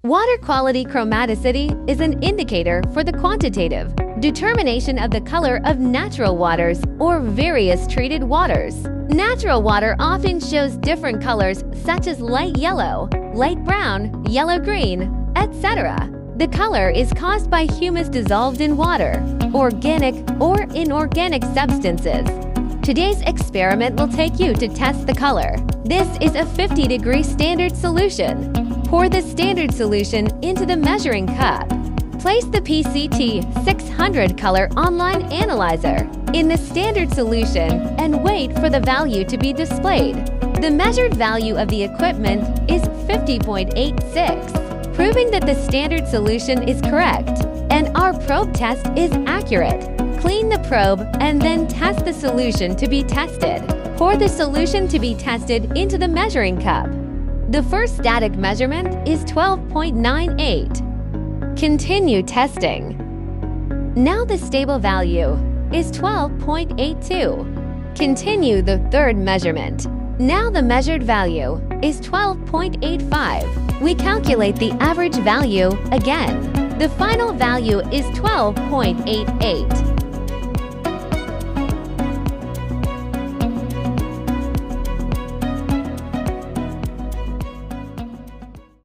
Water quality chromaticity is an indicator for the quantitative determination of the color of natural waters or various treated waters. Natural water often shows different colors such as light yellow, light brown, yellow-green, etc. The color is caused by humus dissolved in water, organic or inorganic substances. Today's experiment will take you to test the color. This is a 50-degree standard solution. Pour the standard solution into the measuring cup. Place the PCT 600 color online analyzer in the standard solution and wait for the value to be displayed. The measured value of the equipment is 50.86, proving that the standard solution is correct and our probe test is accurate. Clean the probe and then test the solution to be tested. Pour the solution to be tested into the measuring cup. The first static measurement is 12.98. Continue testing. Now the stable value is 12.82. Continue the third measurement. Now the measured value is 12.85. We calculate the average value again. The final value is 12.88.